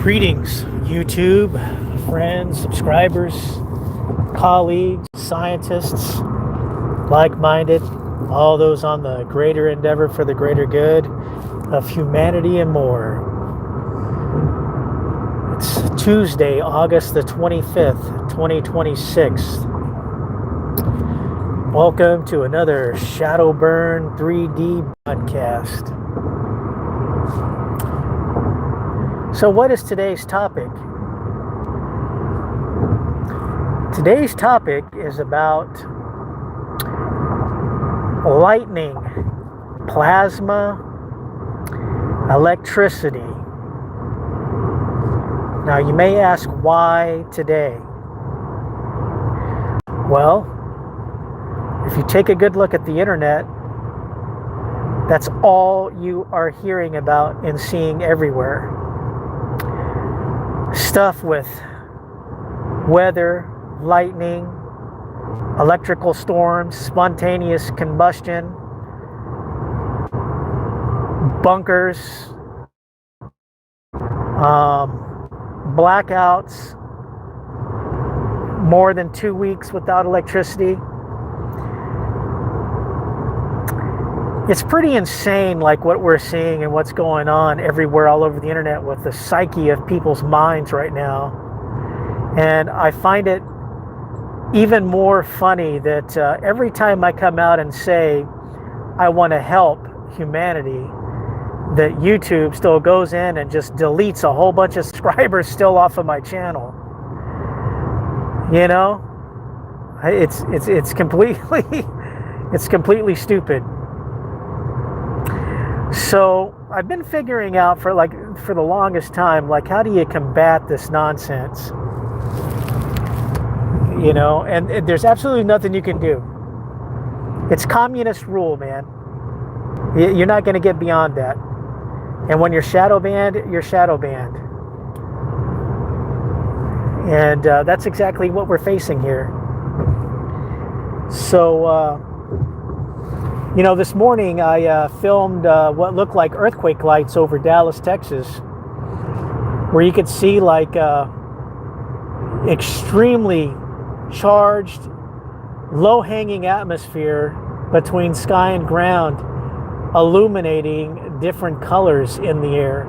Greetings, YouTube, friends, subscribers, colleagues, scientists, like-minded, all those on the greater endeavor for the greater good of humanity and more. It's Tuesday, August the 25th, 2026. Welcome to another Shadowburn 3D podcast. So what is today's topic? Today's topic is about lightning, plasma, electricity. Now you may ask, why today? Well, if you take a good look at the internet, that's all you are hearing about and seeing everywhere. Stuff with weather, lightning, electrical storms, spontaneous combustion, bunkers, blackouts, more than 2 weeks without electricity. It's pretty insane, like what we're seeing and what's going on everywhere all over the internet with the psyche of people's minds right now. And I find it even more funny that every time I come out and say I want to help humanity, that YouTube still goes in and just deletes a whole bunch of subscribers still off of my channel. You know, it's completely stupid. So I've been figuring out for the longest time, like, how do you combat this nonsense? You know, and there's absolutely nothing you can do. It's communist rule, man. You're not going to get beyond that. And when you're shadow banned, you're shadow banned. And that's exactly what we're facing here. So, you know, this morning I filmed what looked like earthquake lights over Dallas, Texas, where you could see like extremely charged, low-hanging atmosphere between sky and ground, illuminating different colors in the air.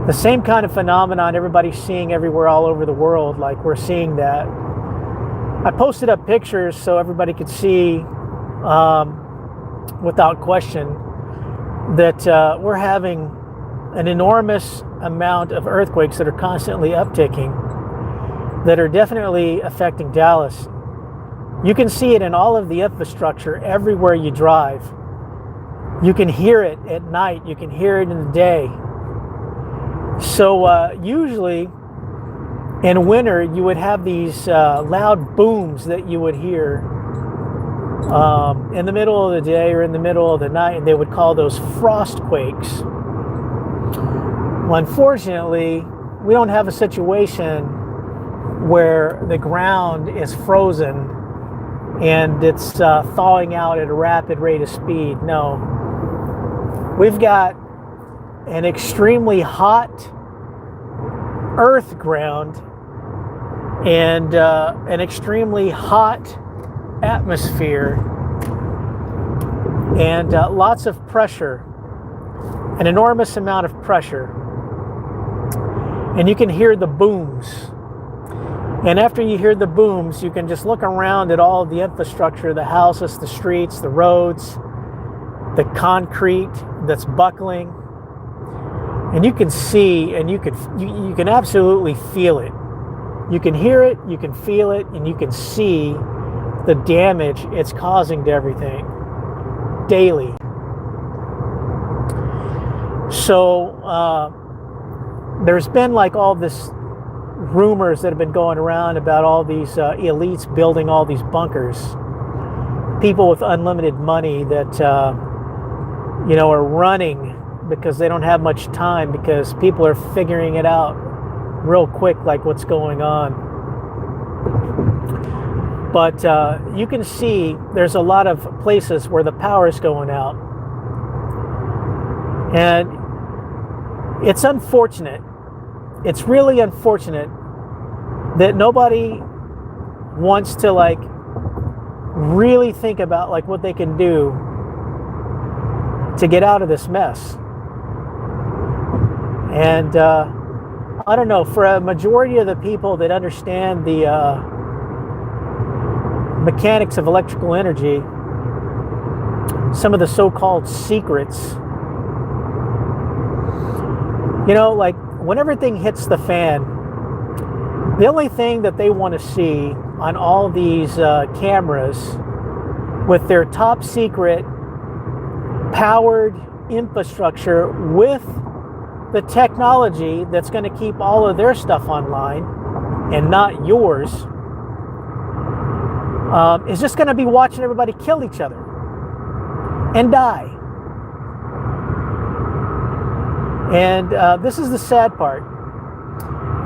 The same kind of phenomenon everybody's seeing everywhere all over the world, like we're seeing that. I posted up pictures so everybody could see without question that we're having an enormous amount of earthquakes that are constantly upticking, that are definitely affecting Dallas. You can see it in all of the infrastructure everywhere you drive. You can hear it at night, you can hear it in the day. So usually in winter you would have these loud booms that you would hear in the middle of the day or in the middle of the night, and they would call those frost quakes. Well, unfortunately, we don't have a situation where the ground is frozen and it's thawing out at a rapid rate of speed. No. We've got an extremely hot earth ground and an extremely hot atmosphere and lots of pressure, an enormous amount of pressure. And you can hear the booms. And after you hear the booms, you can just look around at all of the infrastructure, the houses, the streets, the roads, the concrete that's buckling. And you can see, and you can absolutely feel it. You can hear it, you can feel it, and you can see the damage it's causing to everything daily. So there's been like all this rumors that have been going around about all these elites building all these bunkers, people with unlimited money that you know, are running because they don't have much time, because people are figuring it out real quick, like what's going on. But you can see there's a lot of places where the power is going out. And it's unfortunate it's really unfortunate that nobody wants to like really think about like what they can do to get out of this mess. And I don't know, for a majority of the people that understand the mechanics of electrical energy, some of the so-called secrets, you know, like when everything hits the fan, the only thing that they want to see on all these cameras with their top secret powered infrastructure with the technology that's going to keep all of their stuff online and not yours, is just going to be watching everybody kill each other and die. And this is the sad part.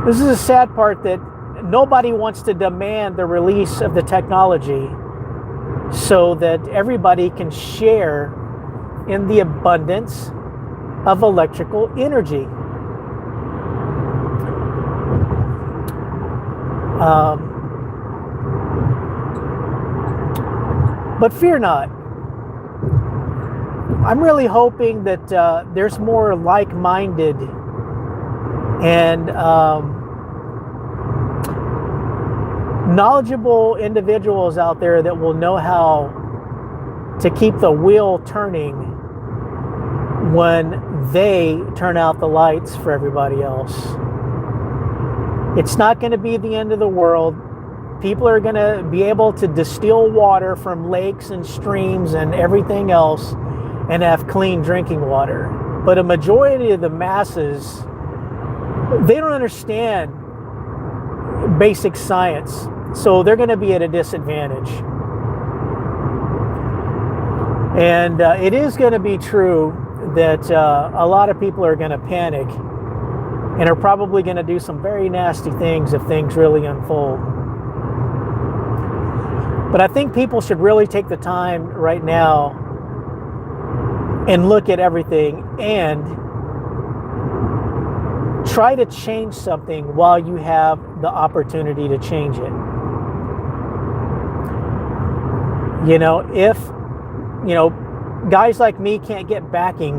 This is the sad part, that nobody wants to demand the release of the technology so that everybody can share in the abundance of electrical energy. But fear not. I'm really hoping that there's more like-minded and knowledgeable individuals out there that will know how to keep the wheel turning when they turn out the lights for everybody else. It's not going to be the end of the world. People are going to be able to distill water from lakes and streams and everything else and have clean drinking water. But a majority of the masses, they don't understand basic science, so they're going to be at a disadvantage. And it is going to be true that a lot of people are going to panic and are probably going to do some very nasty things if things really unfold. But I think people should really take the time right now and look at everything and try to change something while you have the opportunity to change it. You know, if, you know, guys like me can't get backing,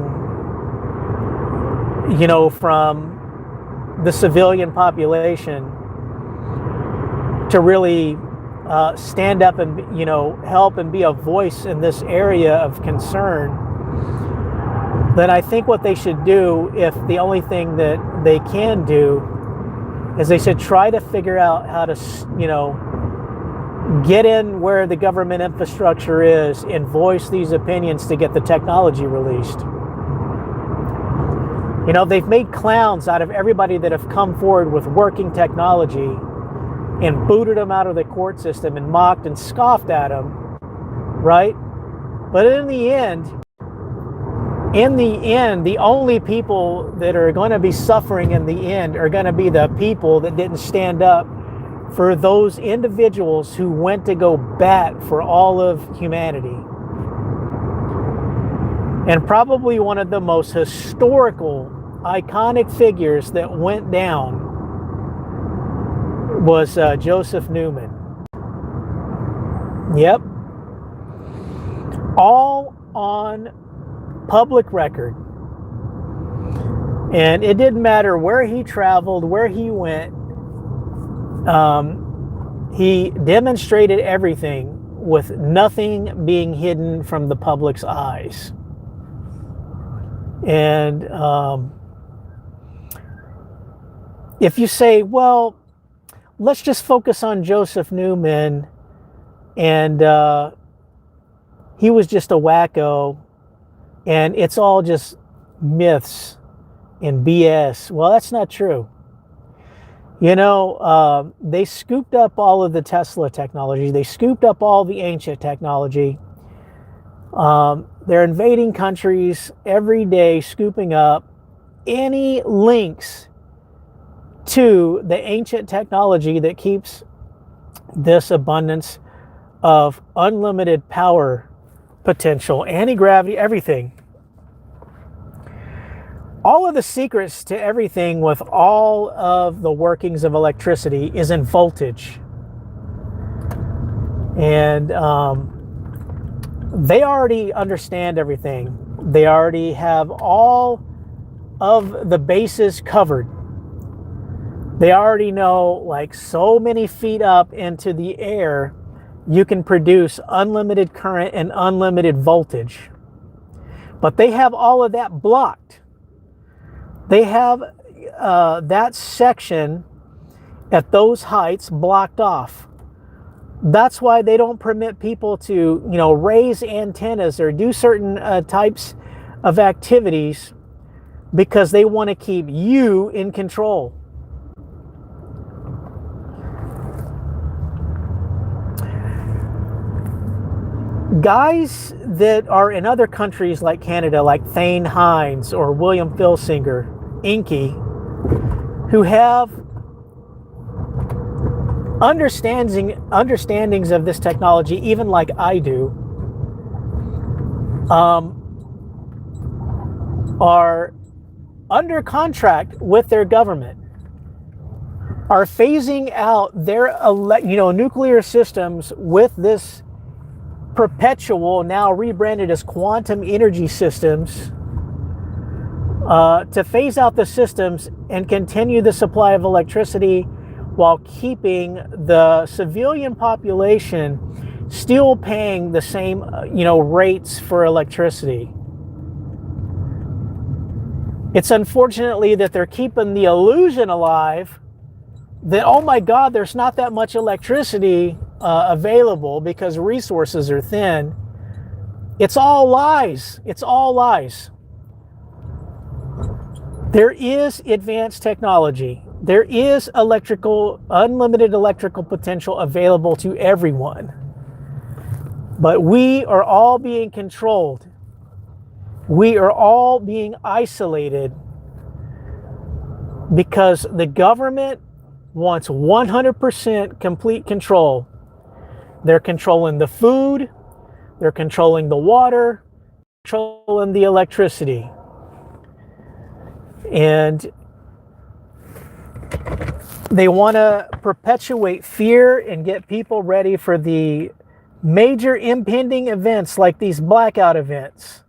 you know, from the civilian population to really stand up and, you know, help and be a voice in this area of concern, then I think what they should do, if the only thing that they can do, is they should try to figure out how to, you know, get in where the government infrastructure is and voice these opinions to get the technology released. You know, they've made clowns out of everybody that have come forward with working technology and booted them out of the court system and mocked and scoffed at them, right? But in the end, the only people that are going to be suffering in the end are going to be the people that didn't stand up for those individuals who went to go bat for all of humanity. And probably one of the most historical, iconic figures that went down was Joseph Newman. Yep. All on public record. And it didn't matter where he traveled, where he went. He demonstrated everything with nothing being hidden from the public's eyes. And if you say, well, let's just focus on Joseph Newman and he was just a wacko and it's all just myths and BS. Well, that's not true. You know, they scooped up all of the Tesla technology. They scooped up all the ancient technology. They're invading countries every day, scooping up any links to the ancient technology that keeps this abundance of unlimited power potential, anti-gravity, everything. All of the secrets to everything with all of the workings of electricity is in voltage. And they already understand everything. They already have all of the bases covered. They already know, like, so many feet up into the air, you can produce unlimited current and unlimited voltage. But they have all of that blocked. They have that section at those heights blocked off. That's why they don't permit people to, raise antennas or do certain types of activities, because they want to keep you in control. Guys that are in other countries like Canada, like Thane Hines or William Filsinger, Inky, who have understandings of this technology, even like I do, are under contract with their government, are phasing out their nuclear systems with this perpetual, now rebranded as quantum energy systems, to phase out the systems and continue the supply of electricity while keeping the civilian population still paying the same rates for electricity. It's unfortunately that they're keeping the illusion alive that, oh my God, there's not that much electricity available because resources are thin. It's all lies. It's all lies. There is advanced technology. There is unlimited electrical potential available to everyone. But we are all being controlled. We are all being isolated because the government wants 100% complete control. They're controlling the food, they're controlling the water, controlling the electricity. And they want to perpetuate fear and get people ready for the major impending events like these blackout events.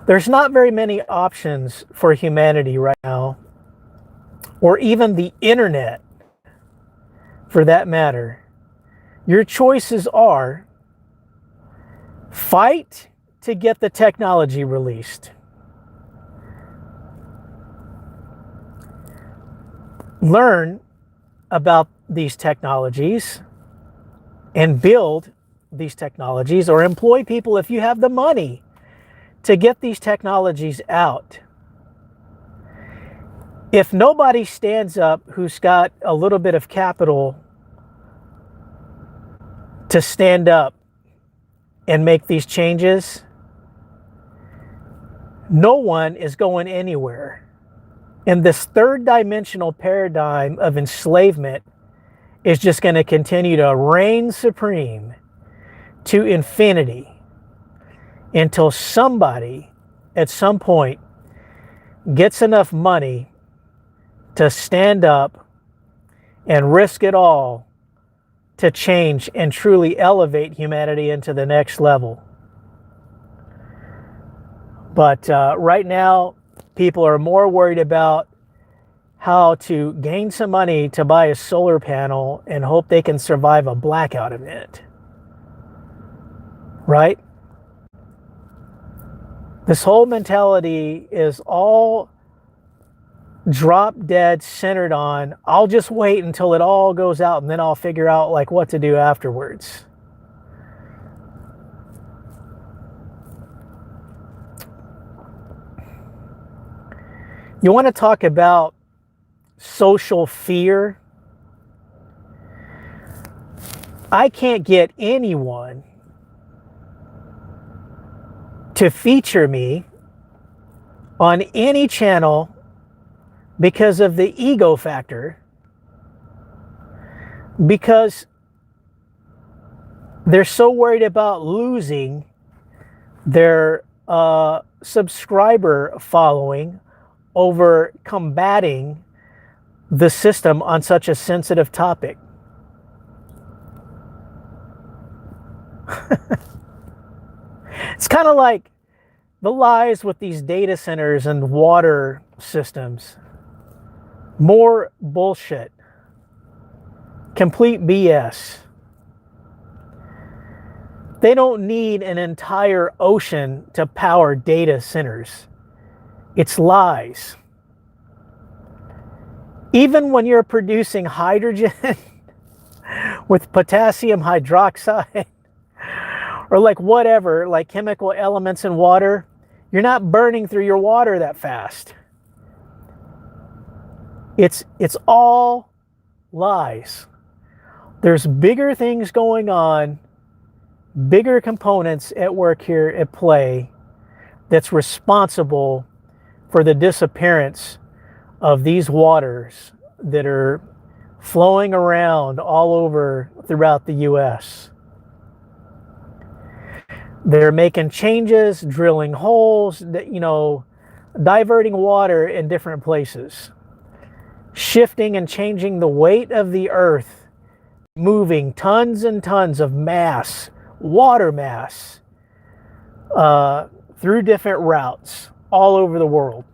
There's not very many options for humanity right now, or even the internet for that matter. Your choices are fight to get the technology released, learn about these technologies and build these technologies, or employ people if you have the money to get these technologies out. If nobody stands up who's got a little bit of capital to stand up and make these changes, no one is going anywhere. And this third dimensional paradigm of enslavement is just going to continue to reign supreme to infinity until somebody at some point gets enough money to stand up and risk it all to change and truly elevate humanity into the next level. But right now, people are more worried about how to gain some money to buy a solar panel and hope they can survive a blackout event. Right? This whole mentality is all drop dead centered on, I'll just wait until it all goes out and then I'll figure out like what to do afterwards. You want to talk about social fear? I can't get anyone to feature me on any channel because of the ego factor. Because they're so worried about losing their subscriber following over combating the system on such a sensitive topic. It's kind of like the lies with these data centers and water systems. More bullshit. Complete BS. They don't need an entire ocean to power data centers. It's lies. Even when you're producing hydrogen with potassium hydroxide or like whatever, like chemical elements in water, you're not burning through your water that fast. It's all lies. There's bigger things going on, bigger components at work here at play that's responsible for the disappearance of these waters that are flowing around all over throughout the U.S. They're making changes, drilling holes, diverting water in different places, shifting and changing the weight of the earth, moving tons and tons of mass, water mass, through different routes all over the world.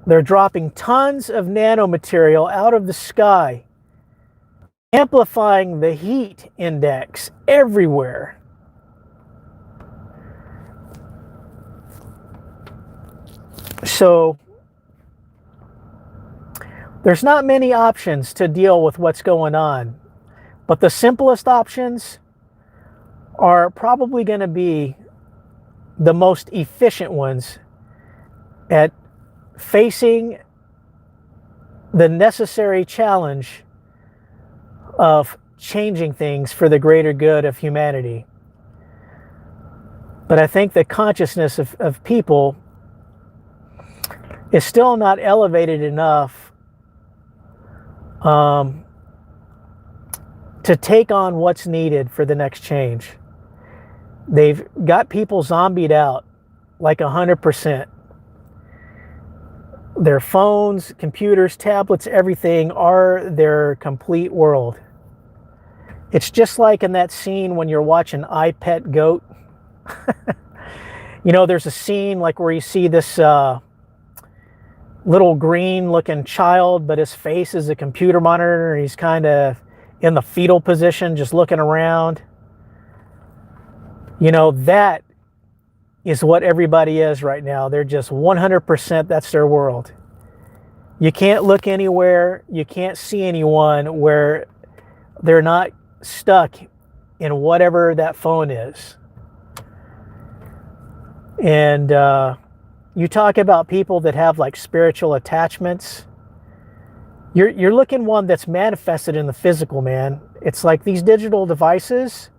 They're dropping tons of nanomaterial out of the sky, amplifying the heat index everywhere. So there's not many options to deal with what's going on, but the simplest options are probably going to be the most efficient ones at facing the necessary challenge of changing things for the greater good of humanity. But I think the consciousness of people is still not elevated enough to take on what's needed for the next change. They've got people zombied out like 100%. Their phones, computers, tablets, everything are their complete world. It's just like in that scene when you're watching I, Pet Goat. There's a scene like where you see this little green looking child, but his face is a computer monitor and he's kind of in the fetal position, just looking around. That is what everybody is right now. They're just 100%, that's their world. You can't look anywhere, you can't see anyone where they're not stuck in whatever that phone is. And you talk about people that have like spiritual attachments. You're looking one that's manifested in the physical, man. It's like these digital devices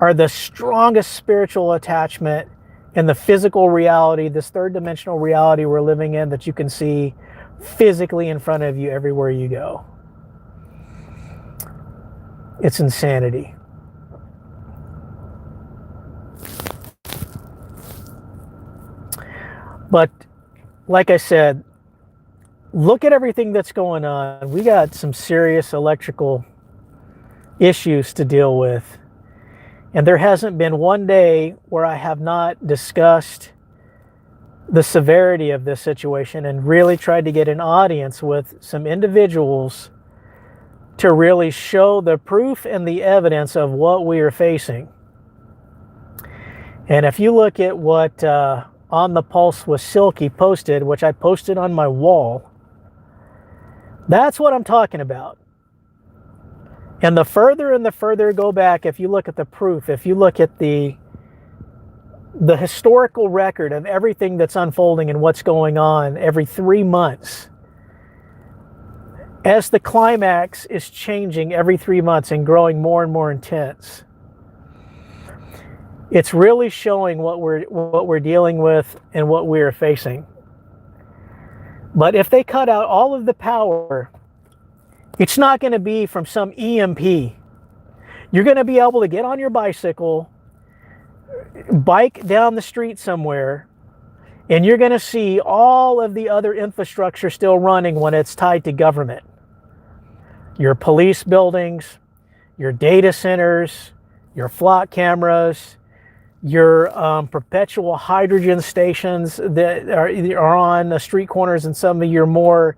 are the strongest spiritual attachment in the physical reality, this third dimensional reality we're living in, that you can see physically in front of you everywhere you go. It's insanity. But like I said, look at everything that's going on. We got some serious electrical issues to deal with. And there hasn't been one day where I have not discussed the severity of this situation and really tried to get an audience with some individuals to really show the proof and the evidence of what we are facing. And if you look at what On the Pulse with Silky posted, which I posted on my wall, that's what I'm talking about. And the further go back, if you look at the proof, if you look at the historical record of everything that's unfolding and what's going on every 3 months, as the climax is changing every 3 months and growing more and more intense, it's really showing what we're dealing with and what we're facing. But if they cut out all of the power, it's not going to be from some EMP. You're going to be able to get on your bicycle, bike down the street somewhere, and you're going to see all of the other infrastructure still running when it's tied to government. Your police buildings, your data centers, your flock cameras, your perpetual hydrogen stations that are on the street corners in some of your more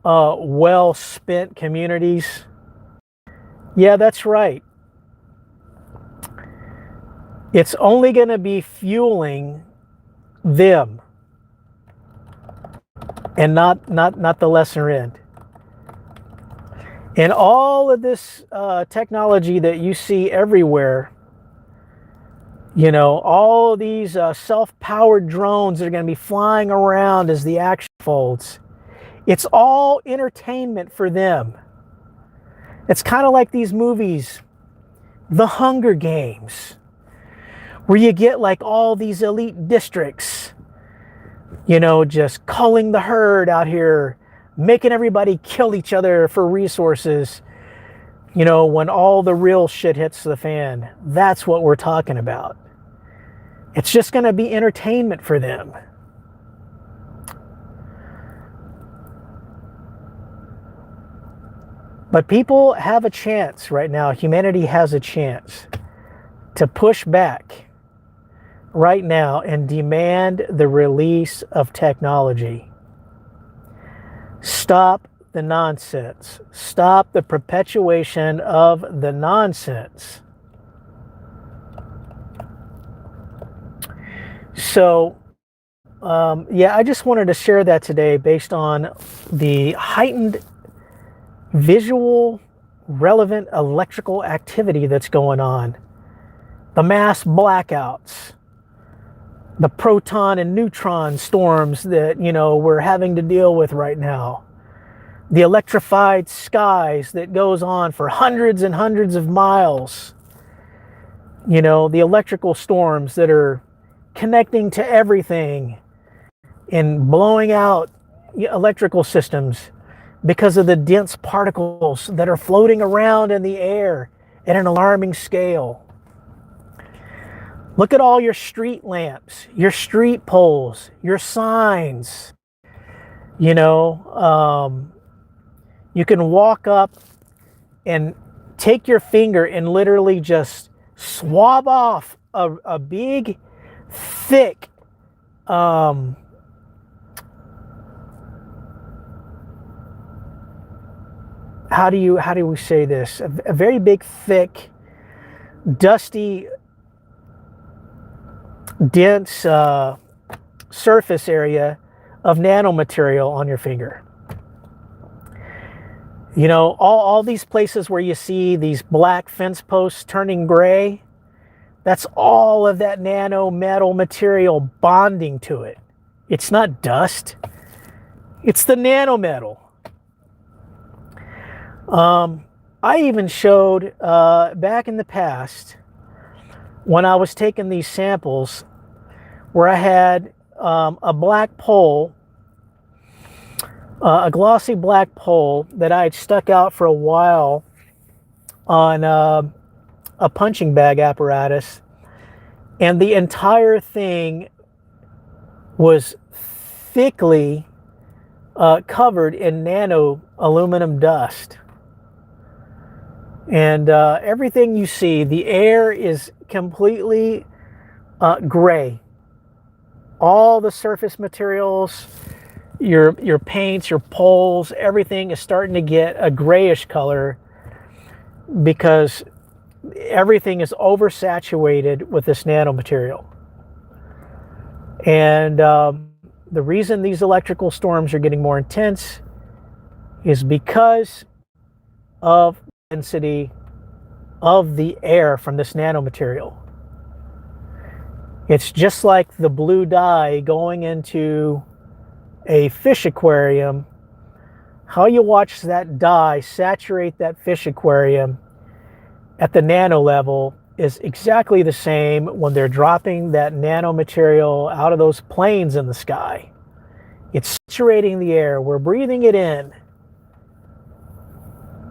well-spent communities. Yeah, that's right. It's only going to be fueling them and not the lesser end. And all of this technology that you see everywhere, you know, all these self-powered drones that are going to be flying around as the action folds, it's all entertainment for them. It's kind of like these movies, The Hunger Games, where you get like all these elite districts, you know, just culling the herd out here, making everybody kill each other for resources. You know, when all the real shit hits the fan, that's what we're talking about. It's just going to be entertainment for them. But people have a chance right now. Humanity has a chance to push back right now and demand the release of technology. Stop the nonsense. Stop the perpetuation of the nonsense. So, yeah, I just wanted to share that today based on the heightened visual, relevant electrical activity that's going on. The mass blackouts, the proton and neutron storms that, you know, we're having to deal with right now. The electrified skies that goes on for hundreds and hundreds of miles. You know, the electrical storms that are connecting to everything and blowing out electrical systems because of the dense particles that are floating around in the air at an alarming scale. Look at all your street lamps, your street poles, your signs. You know, you can walk up and take your finger and literally just swab off a big, thick, how do we say this? A very big, thick, dusty, dense surface area of nanomaterial on your finger. You know, all these places where you see these black fence posts turning gray, that's all of that nano metal material bonding to it. It's not dust. It's the nanometal. I even showed back in the past when I was taking these samples where I had a black pole, a glossy black pole that I had stuck out for a while on a punching bag apparatus, and the entire thing was thickly covered in nano aluminum dust. And everything you see, the air is completely gray. All the surface materials, your paints, your poles, everything is starting to get a grayish color because everything is oversaturated with this nanomaterial. And the reason these electrical storms are getting more intense is because of the density of the air from this nanomaterial. It's just like the blue dye going into a fish aquarium. How you watch that dye saturate that fish aquarium at the nano level is exactly the same when they're dropping that nanomaterial out of those planes in the sky. It's saturating the air. We're breathing it in.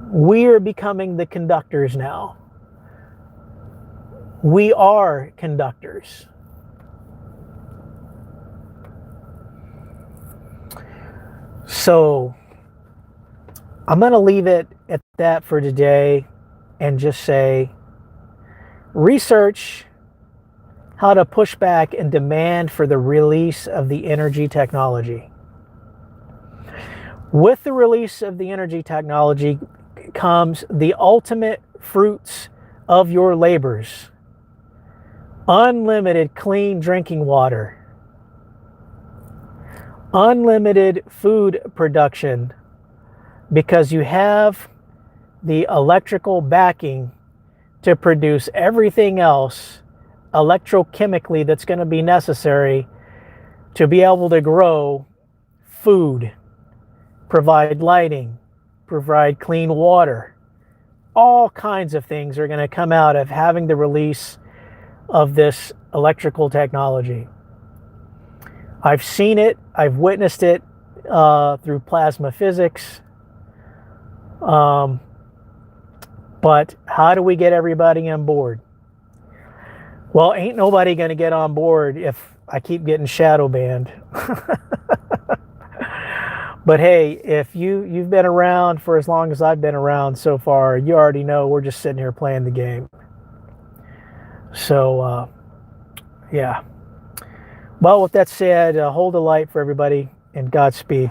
We are becoming the conductors now. We are conductors. So I'm going to leave it at that for today and just say, research how to push back and demand for the release of the energy technology. With the release of the energy technology comes the ultimate fruits of your labors. Unlimited clean drinking water. Unlimited food production, because you have the electrical backing to produce everything else electrochemically that's going to be necessary to be able to grow food, provide lighting, provide clean water. All kinds of things are going to come out of having the release of this electrical technology. I've seen it, I've witnessed it through plasma physics. But how do we get everybody on board? Well, ain't nobody going to get on board if I keep getting shadow banned. But hey, if you've been around for as long as I've been around so far, you already know we're just sitting here playing the game. So, yeah. Well, with that said, hold the light for everybody, and Godspeed.